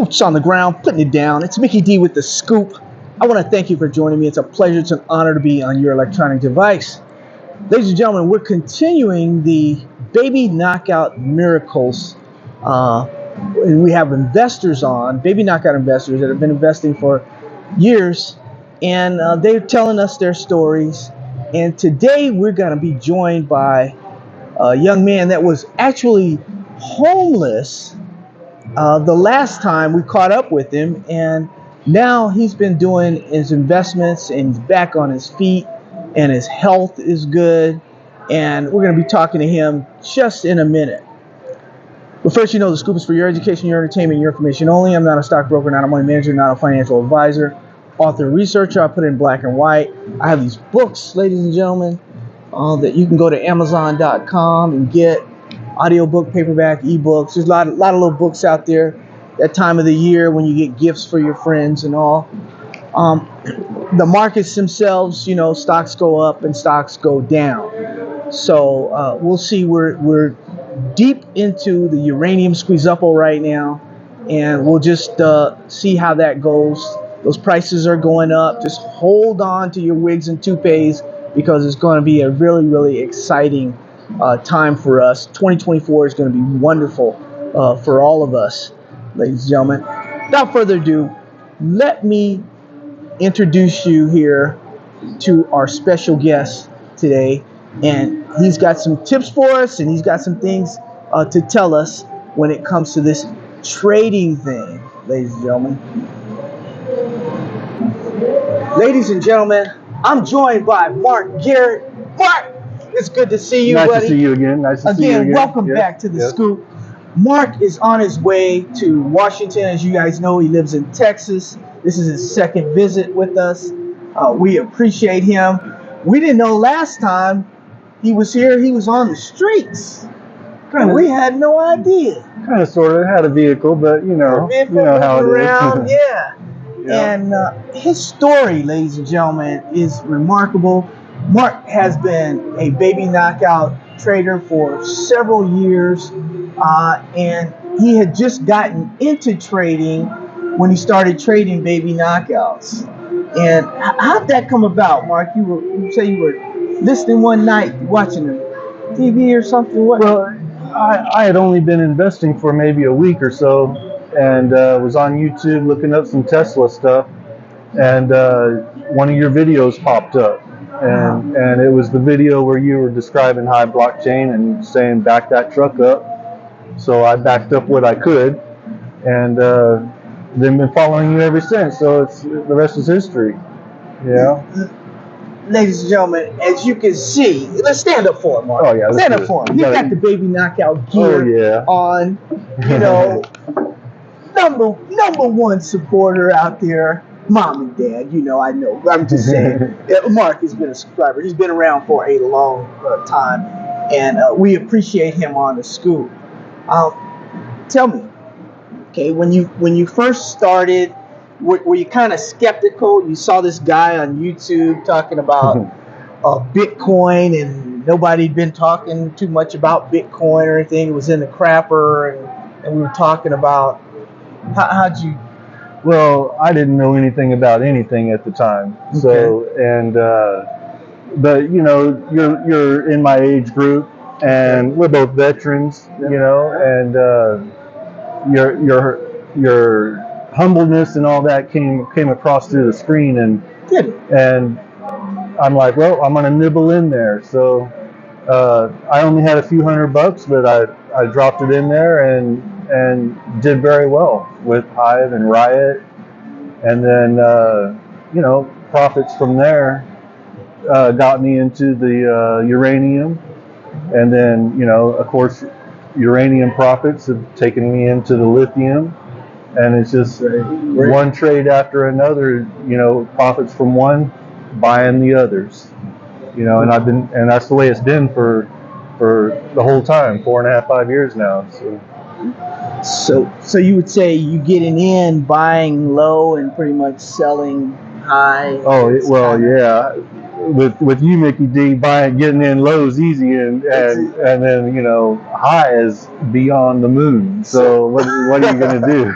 boots on the ground, putting it down. It's Mickey D with the scoop. I want to thank you for joining me. It's a pleasure. It's an honor to be on your electronic device. Ladies and gentlemen, we're continuing the baby knockout miracles. And we have investors on, baby knockout investors that have been investing for years, and they're telling us their stories. And today we're going to be joined by a young man that was actually homeless the last time we caught up with him, and now he's been doing his investments and he's back on his feet and his health is good, and we're going to be talking to him just in a minute. But first, the scoop is for your education, your entertainment, your information only. I'm not a stockbroker, not a money manager, not a financial advisor, author, researcher. I put it in black and white. I have these books, ladies and gentlemen, that you can go to Amazon.com and get. Audiobook, paperback, ebooks. There's a lot of little books out there. That time of the year when you get gifts for your friends and all. The markets themselves, stocks go up and stocks go down. So we'll see. We're deep into the uranium squeeze-up right now, and we'll just see how that goes. Those prices are going up. Just hold on to your wigs and toupees because it's going to be a really, really exciting time for us. 2024 is going to be wonderful for all of us, ladies and gentlemen. Without further ado, let me introduce you here to our special guest today, and he's got some tips for us, and he's got some things to tell us when it comes to this trading thing, ladies and gentlemen. Ladies and gentlemen, I'm joined by Mark Garrett. Mark, it's good to see you, buddy. Nice to see you again. Nice to see you again. Welcome back to the Scoop. Mark is on his way to Washington. As you guys know, he lives in Texas. This is his second visit with us. We appreciate him. We didn't know last time he was here, he was on the streets. We had no idea. Kind of, sort of. Had a vehicle, but you know how it around, is. Yeah. And his story, ladies and gentlemen, is remarkable. Mark has been a baby knockout trader for several years, and he had just gotten into trading when he started trading baby knockouts. And how'd that come about, Mark? You say you were listening one night, watching the TV or something? What? Well, I had only been investing for maybe a week or so, and was on YouTube looking up some Tesla stuff, and one of your videos popped up. And it was the video where you were describing high blockchain and saying back that truck up. So I backed up what I could, and then been following you ever since. So the rest is history. Yeah. Ladies and gentlemen, as you can see, let's stand up for him, Mark. Oh yeah, stand up for him. He's got the baby knockout gear on. Number one supporter out there. Mom and Dad, I know. I'm just saying. Mark has been a subscriber. He's been around for a long time, and we appreciate him on the Scoop. Tell me, okay, when you first started, were you kind of skeptical? You saw this guy on YouTube talking about Bitcoin, and nobody'd been talking too much about Bitcoin or anything. It was in the crapper, and we were talking about how'd you. Well, I didn't know anything about anything at the time. So, and but you're in my age group, and we're both veterans, and your humbleness and all that came across through the screen, and I'm like, well, I'm gonna nibble in there. So I only had a few $100, but I dropped it in there and did very well with Hive and Riot, and then profits from there got me into the uranium, and then of course uranium profits have taken me into the lithium, and it's just one trade after another, profits from one buying the others, and that's the way it's been for the whole time, 4.5, 5 years now. So you would say you getting in, buying low, and pretty much selling high? Oh well, yeah. with you, Mickey D, getting in lows easy, and then high is beyond the moon. So what are you gonna do?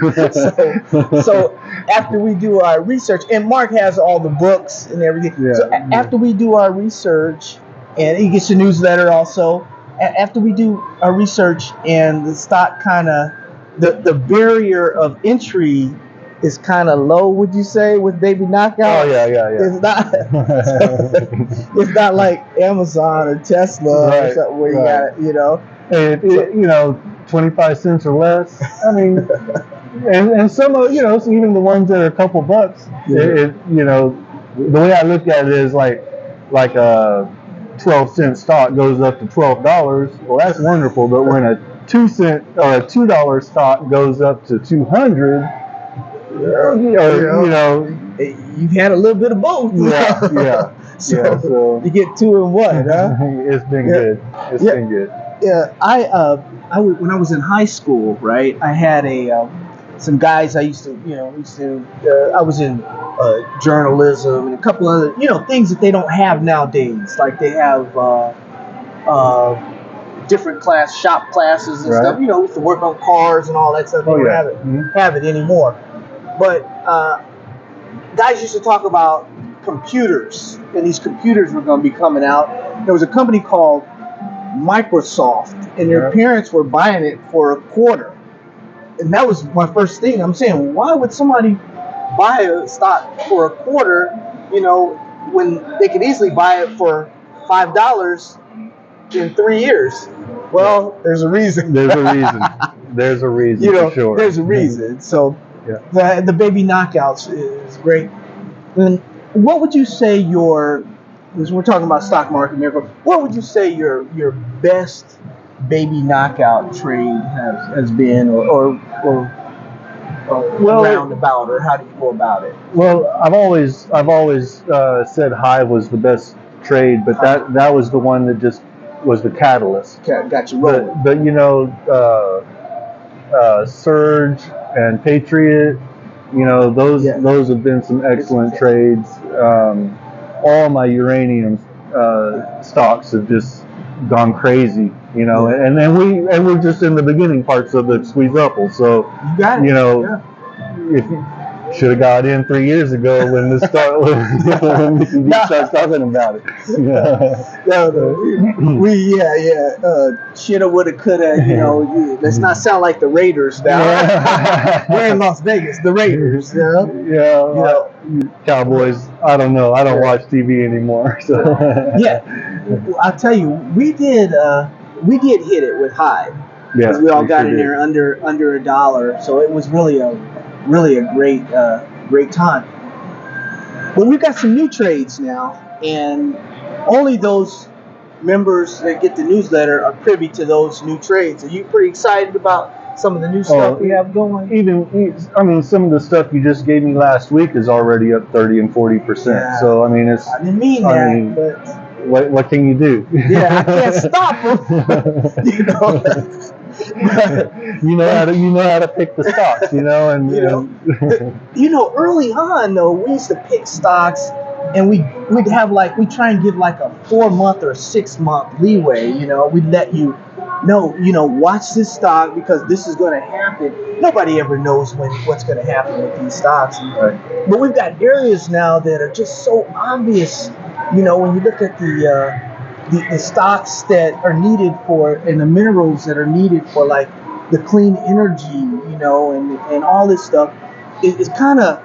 so after we do our research, and Mark has all the books and everything. Yeah, so after we do our research, and he gets the newsletter also. After we do our research and the stock kind of the barrier of entry is kind of low, would you say, with Baby Knockout? Oh yeah. It's not like Amazon or Tesla or something where you got it, 25 cents or less. I mean, and some of even the ones that are a couple bucks. The way I look at it is like a 12-cent stock goes up to $12. Well, that's wonderful. But when a 2-cent or a $2 stock goes up to 200, you've had a little bit of both. Yeah. So you get 2 in 1, huh? It's been good. It's been good. Yeah, when I was in high school, right? I had some guys I used to. I was in journalism and a couple other things that they don't have nowadays. Like they have different shop classes and stuff. We used to work on cars and all that stuff. They don't have it anymore. But guys used to talk about computers, and these computers were going to be coming out. There was a company called Microsoft, and their parents were buying it for $0.25. And that was my first thing. I'm saying, why would somebody buy a stock for $0.25, when they could easily buy it for $5 in 3 years? Well, there's a reason. There's a reason for sure. There's a reason. So the Baby Knockouts is great. And what would you say because we're talking about stock market miracle, what would you say your best Baby Knockout trade has been, or roundabout, or how do you go about it? Well, I've always said high was the best trade, but that was the one that just was the catalyst. Got you rolling. But Surge and Patriot, those have been some excellent trades. All my uranium stocks have just gone crazy, and then we're just in the beginning parts of the squeeze-up. So you got it. If you should have got in 3 years ago when we start talking about it. Shoulda, woulda, coulda. Let's not sound like the Raiders now. We're in Las Vegas, the Raiders. Cowboys. I don't know. I don't watch TV anymore. So. I'll tell you, we did hit it with Hive. Yeah, we all got in there under $1, so it was really a great time. But we've got some new trades now, and only those members that get the newsletter are privy to those new trades. Are you pretty excited about some of the new stuff we have going? Some of the stuff you just gave me last week is already up 30 and 40%. Yeah. So I didn't mean that, but what can you do? Yeah, I can't stop them. You know how to pick the stocks, early on though, we used to pick stocks, and we'd try and give like a 4-month or 6-month leeway. We'd let you know, watch this stock because this is going to happen. Nobody ever knows what's going to happen with these stocks. But we've got areas now that are just so obvious. When you look at the stocks that are needed for, and the minerals that are needed for, like the clean energy, and all this stuff, it's kind of,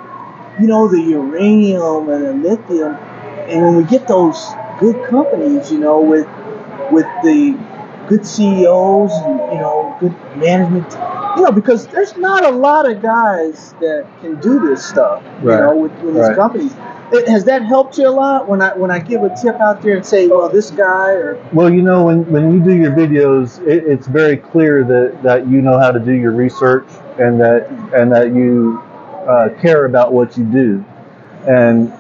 the uranium and the lithium. And when we get those good companies, with the good CEOs and, good management, because there's not a lot of guys that can do this stuff, with these companies. Has that helped you a lot when I give a tip out there and say, well, this guy or? Well, when you do your videos, it's very clear that you know how to do your research and that you care about what you do, and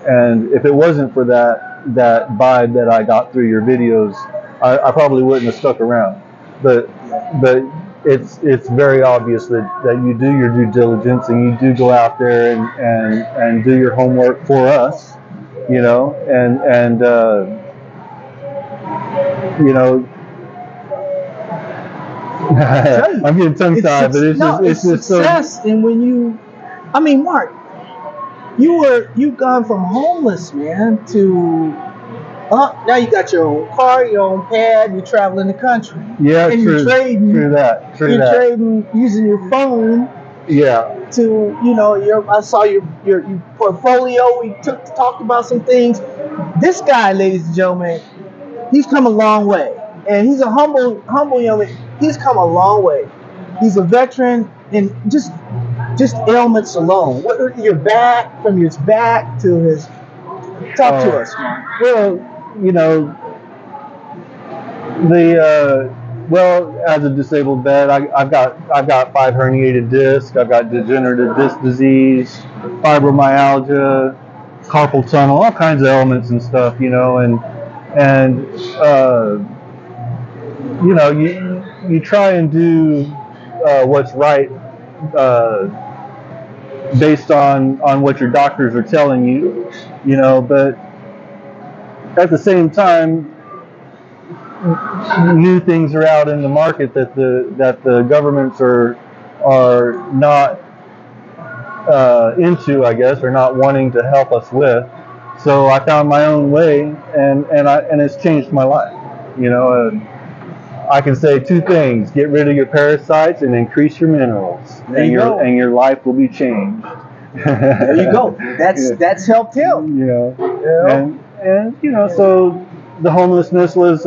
if it wasn't for that vibe that I got through your videos, I probably wouldn't have stuck around. But it's very obvious that you do your due diligence and you do go out there and do your homework for us, you know, and you know, I'm getting tongue tied, but it's just success. so. And when you, I mean, Mark, you've gone from homeless, man, to now you got your own car, your own pad, you're traveling the country. Yeah, and true. You're trading. True that. True you're that. trading using your phone. Yeah. To I saw your portfolio. We talked about some things. This guy, ladies and gentlemen, he's come a long way, and he's a humble young man. He's come a long way. He's a veteran, and just ailments alone. What your back, from his back to his. Talk to us, man. Well, you know, well, as a disabled vet, I've got 5 herniated discs. I've got degenerative disc disease, fibromyalgia, carpal tunnel, all kinds of ailments and stuff, you know, and you know, you try and do what's right based on what your doctors are telling you, you know, but at the same time, new things are out in the market that the governments are not into, I guess, or not wanting to help us with. So I found my own way, and it's changed my life. You know, I can say 2 things: get rid of your parasites and increase your minerals, and your life will be changed. There you go. That's helped him. You know, and you know, so the homelessness was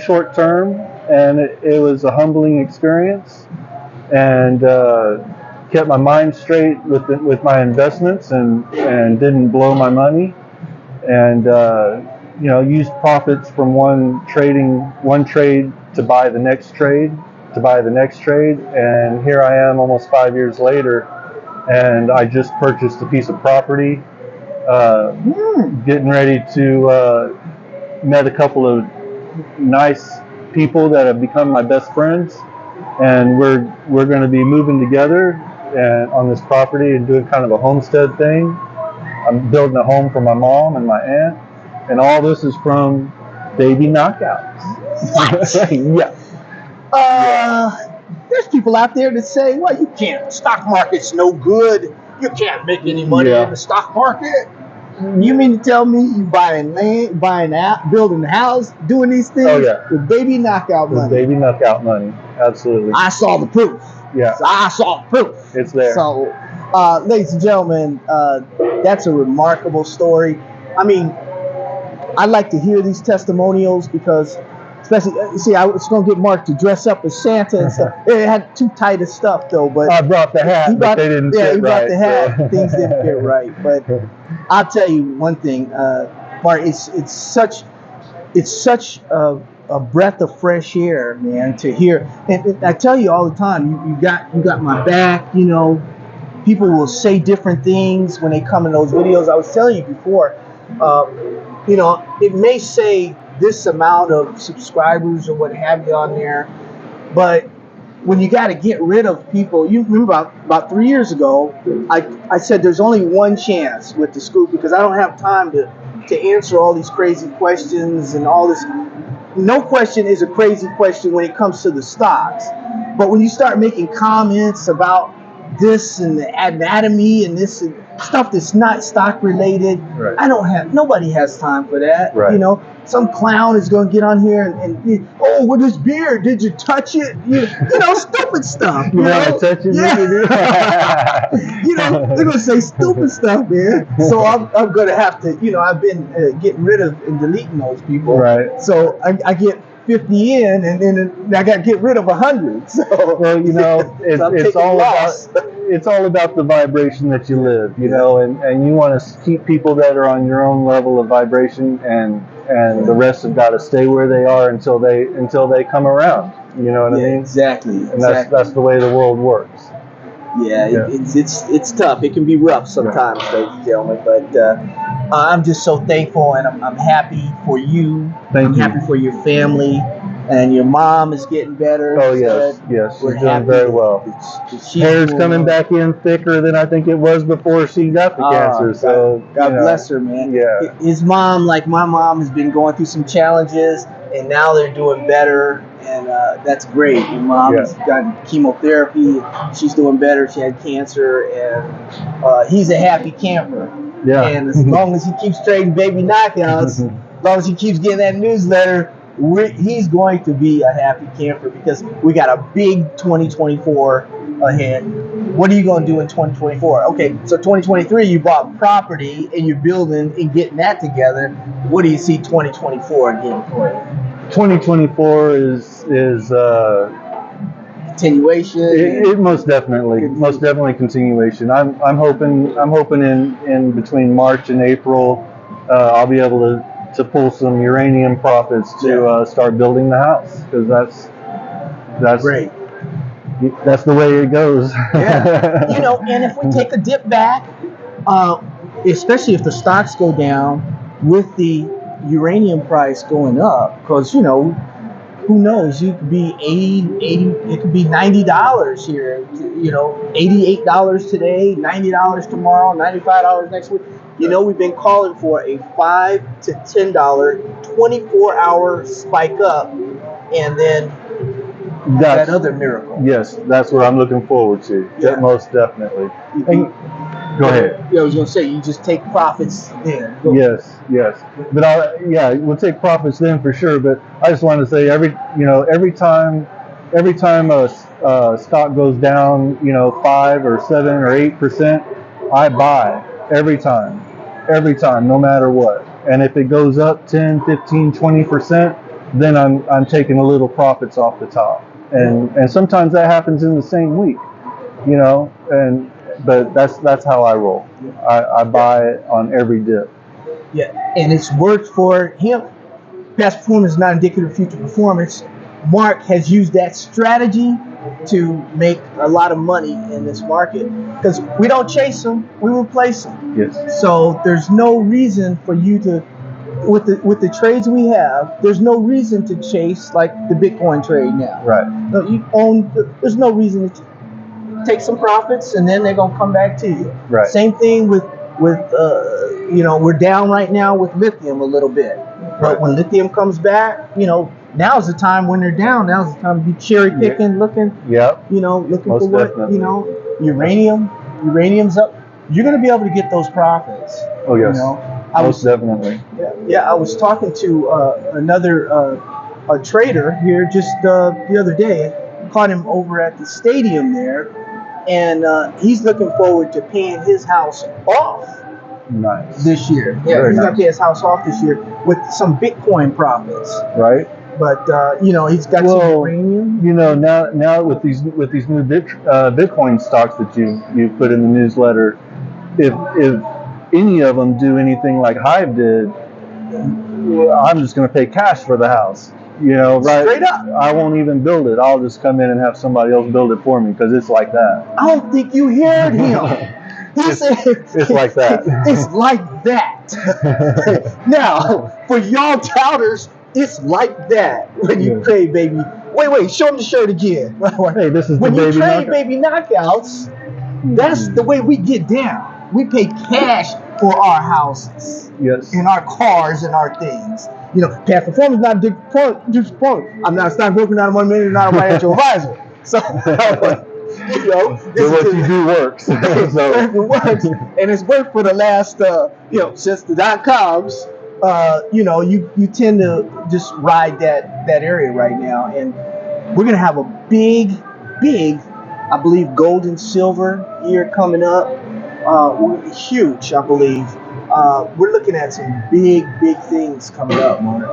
short term, and it was a humbling experience, and kept my mind straight with my investments, and didn't blow my money, and you know, used profits from one trade to buy the next trade, and here I am almost 5 years later, and I just purchased a piece of property, getting ready to met a couple of nice people that have become my best friends, and we're going to be moving together and on this property and doing kind of a homestead thing. I'm building a home for my mom and my aunt, and all this is from Baby Knockouts. What? Yeah. There's people out there that say, well, you can't, stock market's no good, you can't make any money in the stock market. You mean to tell me you buying land, building a house, doing these things with Baby Knockout money? With Baby Knockout money, absolutely. I saw the proof. Yeah. I saw the proof. It's there. So, ladies and gentlemen, that's a remarkable story. I mean, I like to hear these testimonials because, especially, see, I was going to get Mark to dress up as Santa and stuff. It had too tight of stuff, though. But I brought the hat, but they didn't fit right. Yeah, he brought the hat. So. Things didn't fit right. But I'll tell you one thing, Mark. It's such a breath of fresh air, man, to hear. And I tell you all the time, you got my back. You know, people will say different things when they come in those videos. I was telling you before. You know, it may say this amount of subscribers or what have you on there, but when you got to get rid of people, you remember about 3 years ago, I said there's only one chance with the scoop because I don't have time to answer all these crazy questions and all this. No question is a crazy question when it comes to the stocks, but when you start making comments about this and the anatomy and this and stuff that's not stock related, right. Nobody has time for that. Right. You know, some clown is going to get on here and oh, with his beard, did you touch it? You know, stupid stuff. You want to touch it? Yeah. You know, they're going to say stupid stuff, man. So I'm going to have to, you know, I've been getting rid of and deleting those people. Right. So I get 50 in, and then I got to get rid of 100. So, well, you know, it's all about the vibration that you live, you know, and you want to keep people that are on your own level of vibration, and the rest have got to stay where they are until they come around. You know what I mean? Exactly. And that's the way the world works. Yeah. It's tough. It can be rough sometimes, ladies and gentlemen, but I'm just so thankful, and I'm happy for you. I'm happy for your family. And your mom is getting better. Oh yes, yes, We're she's doing happy very well. that she's Hair's doing coming well. back in thicker than I think it was before she got the cancer. So God bless her, man. Yeah. His mom, like my mom, has been going through some challenges, and now they're doing better, and that's great. Your mom has gotten chemotherapy. She's doing better. She had cancer, and he's a happy camper. Yeah. And as long as he keeps trading baby knockouts, as long as he keeps getting that newsletter, he's going to be a happy camper because we got a big 2024 ahead. What are you going to do in 2024? Okay, so 2023 you bought property and you're building and getting that together. What do you see 2024 again for you? 2024 is continuation. It most definitely continuation. I'm hoping in between March and April, I'll be able to pull some uranium profits to start building the house, because that's great. That's the way it goes. Yeah. And if we take a dip back, especially if the stocks go down with the uranium price going up, because who knows, you could be 80, it could be $90 here, $88 today, $90 tomorrow, $95 next week. We've been calling for a $5 to $10 24-hour spike up, and then that other miracle. Yes, that's what I'm looking forward to. Yeah. Most definitely. Go ahead. Yeah, I was going to say, you just take profits then. Yes. But we'll take profits then for sure. But I just wanted to say, every time a stock goes down, 5 or 7 or 8%, I buy every time, no matter what. And if it goes up 10, 15, 20%, then I'm taking a little profits off the top. And sometimes that happens in the same week, but that's how I roll. I buy it on every dip. Yeah, and it's worked for him. Past performance is not indicative of future performance. Mark has used that strategy to make a lot of money in this market, because we don't chase them, we replace them. Yes. So there's no reason for you to, with the trades we have, there's no reason to chase like the Bitcoin trade now. Right. No, there's no reason to take some profits and then they're gonna come back to you. Right. Same thing with we're down right now with lithium a little bit, but when lithium comes back, now's the time when they're down. Now's the time to be cherry picking, looking. Yep. Looking most for what definitely. uranium's up. You're gonna be able to get those profits. Oh yes. Most definitely. Yeah. I was talking to another a trader here just the other day. Caught him over at the stadium there, and he's looking forward to paying his house off. Nice. This year. Yeah, he's gonna pay his house off this year with some Bitcoin profits. Right. But he's got some uranium. Now with these new Bitcoin stocks that you put in the newsletter, if any of them do anything like Hive did, I'm just going to pay cash for the house. Right? Straight up. I won't even build it. I'll just come in and have somebody else build it for me, because it's like that. I don't think you heard him. He said it's like that. It's like that. Now, for y'all doubters, it's like that when you trade baby. Wait, show them the shirt again. Hey, this is when the you baby trade baby knockouts. That's the way we get down. We pay cash for our houses, yes, and our cars and our things. Past performance not disappointing. I'm not a stockbroker, not a $1 million, not a financial advisor. So, but what you do works. So it works, and it's worked for the last, since the .coms. You tend to just ride that area right now, and we're gonna have a big, I believe, gold and silver year coming up. Huge, I believe. We're looking at some big things coming up, Mark.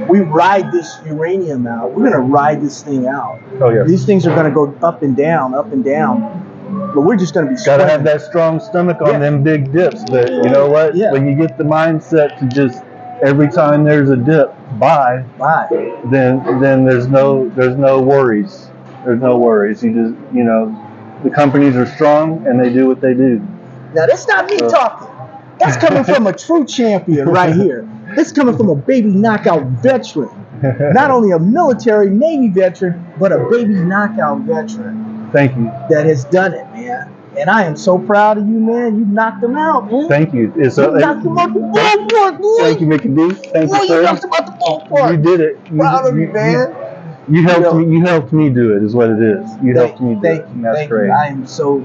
We ride this uranium out. We're gonna ride this thing out. Oh yeah. These things are gonna go up and down, but we're just gonna be. Gotta have that strong stomach on them big dips. But you know what? Yeah. When you get the mindset to just every time there's a dip, buy. Then there's no worries. There's no worries. You just the companies are strong and they do what they do. Now that's not me talking. That's coming from a true champion right here. This is coming from a baby knockout veteran. Not only a military Navy veteran, but a baby knockout veteran. Thank you. That has done it, man. And I am so proud of you, man. You knocked them out, man. Thank you. You knocked them out the ballpark, boy. Thank you, Mickey D. Thank you, sir. You knocked them out the ballpark. You did it. Proud of you, man. You helped me do it. Is what it is. You helped me do it. And that's great. I'm so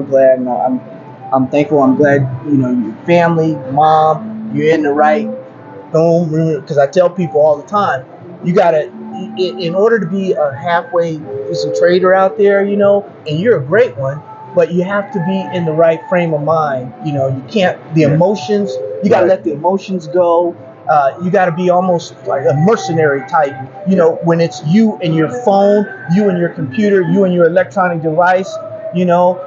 glad. And I'm thankful. I'm glad. You know, your family, mom, you're in the right home. Because I tell people all the time, you gotta, in order to be a halfway decent trader out there, you know, and you're a great one, but you have to be in the right frame of mind. You know, you can't, the emotions, you gotta let the emotions go. You gotta be almost like a mercenary type. You know, when it's you and your phone, you and your computer, you and your electronic device, you know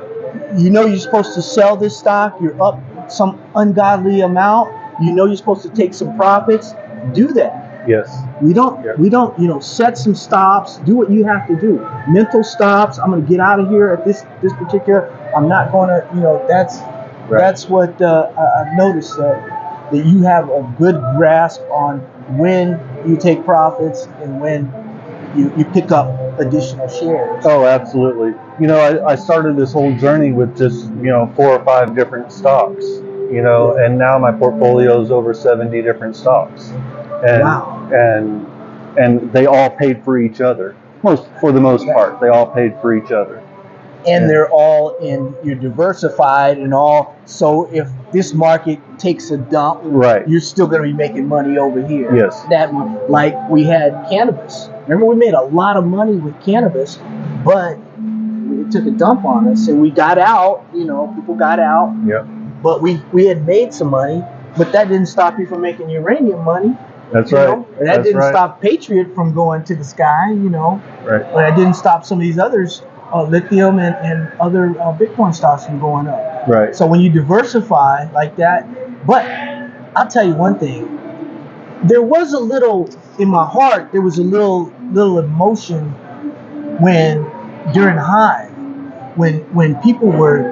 you're supposed to sell this stock, you're up some ungodly amount, you know you're supposed to take some profits, do that. Yes. We don't, you know, set some stops, do what you have to do. Mental stops, I'm going to get out of here at this particular, I'm not going to, you know, that's what I've noticed, that you have a good grasp on when you take profits and when you pick up additional shares. Oh, absolutely. You know, I started this whole journey with just, you know, 4 or 5 different stocks, you know, and now my portfolio is over 70 different stocks. And, wow. And they all paid for each other. For the most part, they all paid for each other. And they're all you're diversified and all. So if this market takes a dump, you're still going to be making money over here. Yes. Like we had cannabis. Remember, we made a lot of money with cannabis, but it took a dump on us and we got out, you know, people got out. Yeah. But we had made some money, but that didn't stop you from making uranium money. That's right. And that didn't stop Patriot from going to the sky, you know. Right. But that didn't stop some of these others, lithium and other Bitcoin stocks from going up. Right. So when you diversify like that, but I'll tell you one thing. There was a little, in my heart, there was a little emotion during Hive, when people were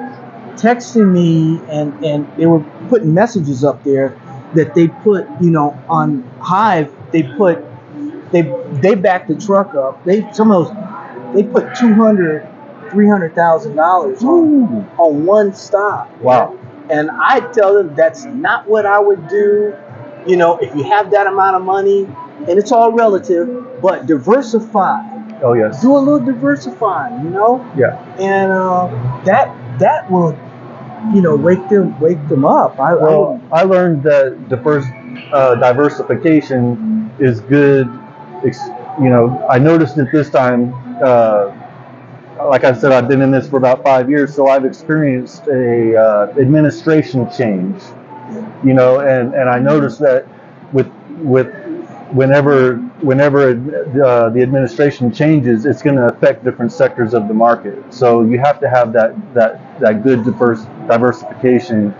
texting me and they were putting messages up there that they put, you know, on Hive, they backed the truck up. They put $300,000 on one stock. Wow. And I tell them that's not what I would do. You know, if you have that amount of money, and it's all relative, but diversify. Oh yes. Do a little diversifying, you know. Yeah. And that will, you know, wake them up. I learned that diversification is good. You know, I noticed it this time. Like I said, I've been in this for about 5 years, so I've experienced a administration change. You know, and I noticed that with whenever the administration changes, it's going to affect different sectors of the market. So you have to have that good diversification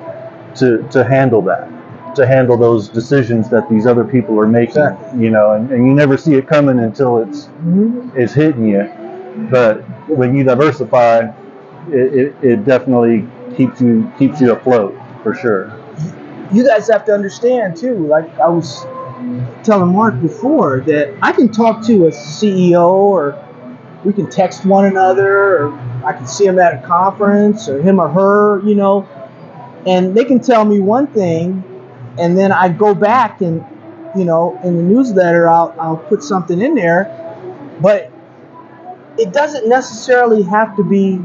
to handle that, to handle those decisions that these other people are making. Exactly. You know, and you never see it coming until it's hitting you. But when you diversify, it definitely keeps you afloat for sure. You guys have to understand too, like I was telling Mark before, that I can talk to a CEO, or we can text one another, or I can see him at a conference, or him or her, you know, and they can tell me one thing, and then I go back and, you know, in the newsletter I'll put something in there, but it doesn't necessarily have to be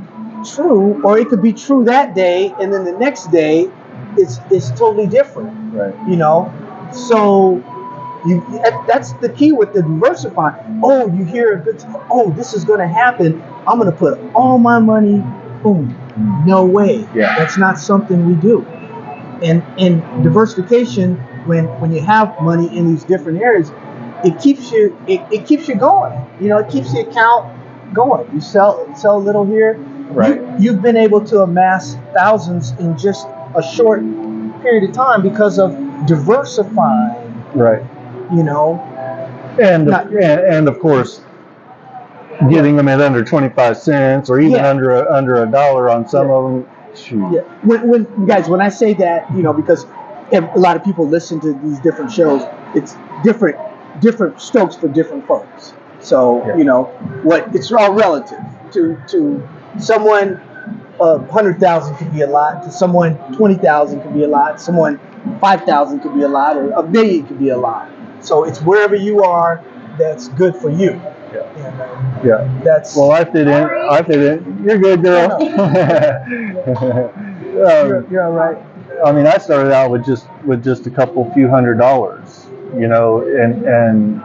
true, or it could be true that day, and then the next day it's totally different. Right. You know, so that's the key with the diversifying. Oh, you hear a good, this is going to happen, I'm going to put all my money, boom. No way. Yeah. That's not something we do. And diversification, when you have money in these different areas, it keeps you going. You know, it keeps the account going. You sell a little here. Right. You've been able to amass thousands in just a short period of time because of diversifying. Right. You know. And of course, getting them at under 25 cents or even under $1 on some of them. Shoot. Yeah. When guys, when I say that, you know, because a lot of people listen to these different shows. It's different strokes for different folks. So it's all relative to someone. 100,000 could be a lot to someone. 20,000 could be a lot. Someone 5,000 could be a lot, or $1 million could be a lot. So it's wherever you are that's good for you. And, that's I fit in. You're good, girl. You're all right. I mean, I started out with just a few $100s, and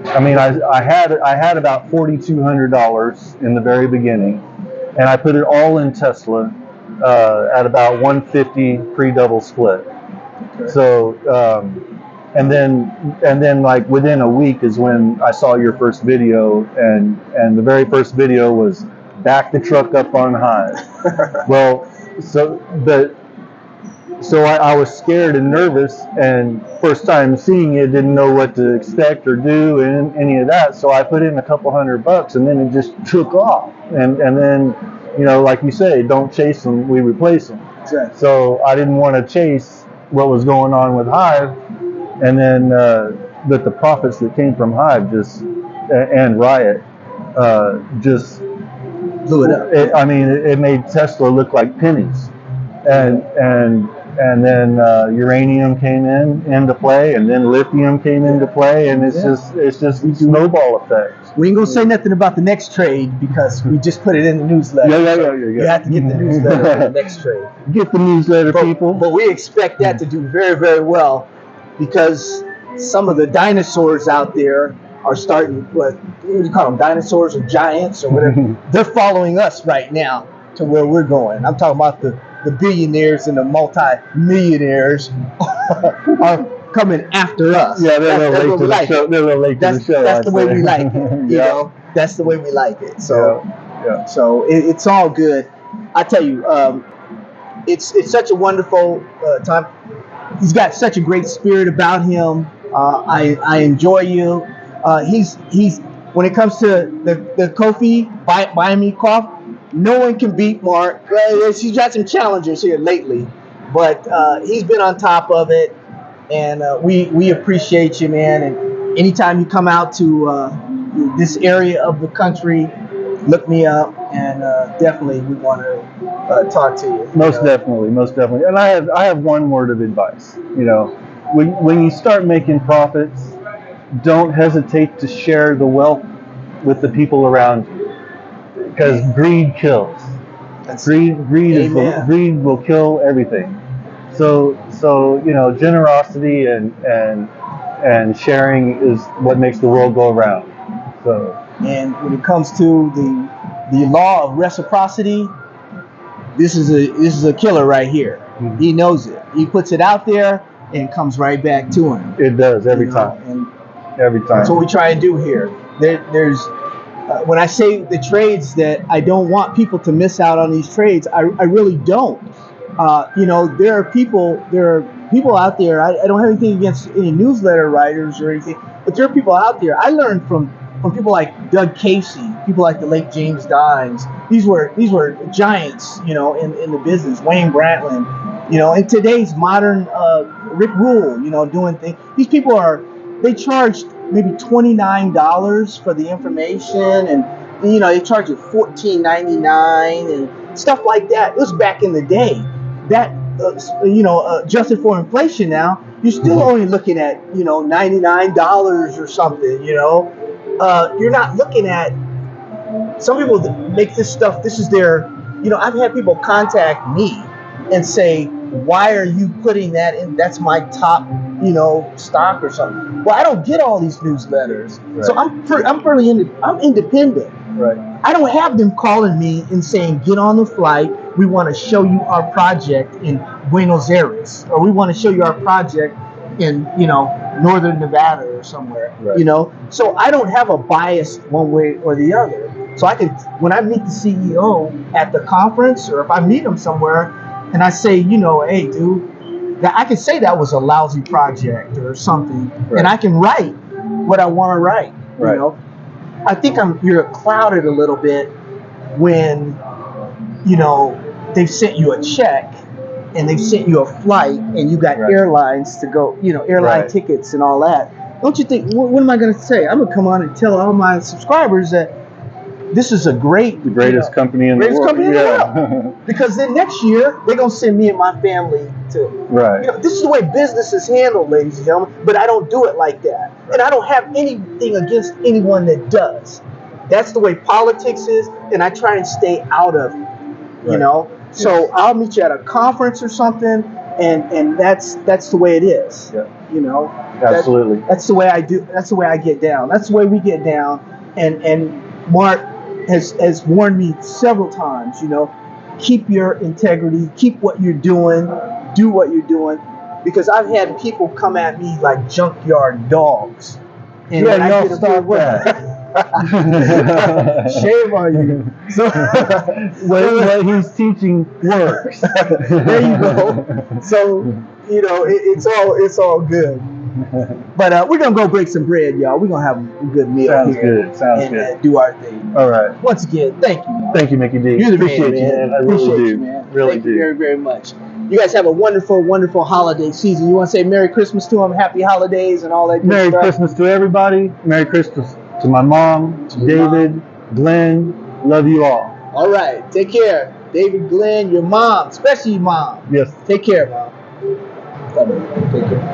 I mean, I had about $4,200 in the very beginning, and I put it all in Tesla at about 150 pre-double split. Okay. So, and then like within a week is when I saw your first video, and the very first video was back the truck up on high. Well, so I was scared and nervous, and first time seeing it, didn't know what to expect or do and any of that. So I put in a couple $100, and then it just took off. And then, like you say, don't chase them, we replace them. Exactly. So I didn't want to chase what was going on with Hive, and then but the profits that came from Hive and Riot just blew it up. It made Tesla look like pennies, and then uranium came into play, and then lithium came into play, and it's just snowball effect. We ain't gonna say nothing about the next trade because we just put it in the newsletter. Yeah. You have to get the newsletter for the next trade. Get the newsletter, people. But we expect that to do very, very well because some of the dinosaurs out there are starting. What do you call them? Dinosaurs or giants or whatever? They're following us right now to where we're going. I'm talking about the billionaires and the multi-millionaires are coming after us. Yeah, they're a little late to the show. They're a little late to the show. That's the way we like it. You know, that's the way we like it. So, so it's all good. I tell you, it's such a wonderful time. He's got such a great spirit about him. I enjoy you. He's when it comes to the Kofi buy me coffee. No one can beat Mark. He's got some challengers here lately, but he's been on top of it, and we appreciate you, man. And anytime you come out to this area of the country, look me up, and definitely we want to talk to you. Most definitely. And I have one word of advice. When you start making profits, don't hesitate to share the wealth with the people around you. Because greed kills. Greed will kill everything. So generosity and sharing is what makes the world go around. So. And when it comes to the law of reciprocity, this is a killer right here. Mm-hmm. He knows it. He puts it out there and it comes right back to him. It does every time. And every time. That's what we try to do here. There's when I say the trades that I don't want people to miss out on these trades, I really don't. There are people out there. I don't have anything against any newsletter writers or anything, but there are people out there. I learned from people like Doug Casey, people like the late James Dines. These were giants, in the business. Wayne Brantlin, in today's modern Rick Rule, doing things. These people they charged maybe $29 for the information, and they charge you $14.99 and stuff like that. It was back in the day. That adjusted for inflation now, you're still only looking at $99 or something. You're not looking at. Some people make this stuff. This is their. I've had people contact me and say, "Why are you putting that in? That's my top, stock or something." Well, I don't get all these newsletters, right. So I'm independent. Right. I don't have them calling me and saying, "Get on the flight. We want to show you our project in Buenos Aires, or we want to show you our project in Northern Nevada or somewhere." Right. So I don't have a bias one way or the other. So I can, when I meet the CEO at the conference, or if I meet him somewhere, and I say, "Hey, dude, I can say that was a lousy project or something," right. And I can write what I want to write. Right. I think you're clouded a little bit when they've sent you a check and they've sent you a flight, and you got airlines to go, airline tickets and all that. Don't you think? What am I going to say? I'm going to come on and tell all my subscribers that this is the greatest company in the world. Company in the world. Because then next year they're gonna send me and my family to. This is the way business is handled, ladies and gentlemen. But I don't do it like that, and I don't have anything against anyone that does. That's the way politics is, and I try and stay out of it. So I'll meet you at a conference or something, and that's the way it is. Absolutely. That's the way I do. That's the way I get down. That's the way we get down. And Mark has warned me several times, keep your integrity, keep what you're doing, do what you're doing, because I've had people come at me like junkyard dogs. And when I get stop that. Shame on you. So what he's teaching works. There you go. So, it's all good. But we're going to go break some bread, y'all. We're going to have a good meal here. Sounds good. Do our thing. All right. Once again, thank you. Thank you, Mickey D. You're the Appreciate you, man. I really do. Man. Really thank do. you very, very much. You guys have a wonderful, wonderful holiday season. You want to say Merry Christmas to them, Happy Holidays, and all that good Merry stuff? Christmas to everybody. Merry Christmas to my mom, to David, Glenn. Love you all. All right. Take care. David, Glenn, your mom, especially your mom. Yes. Take care, Mom. Take care.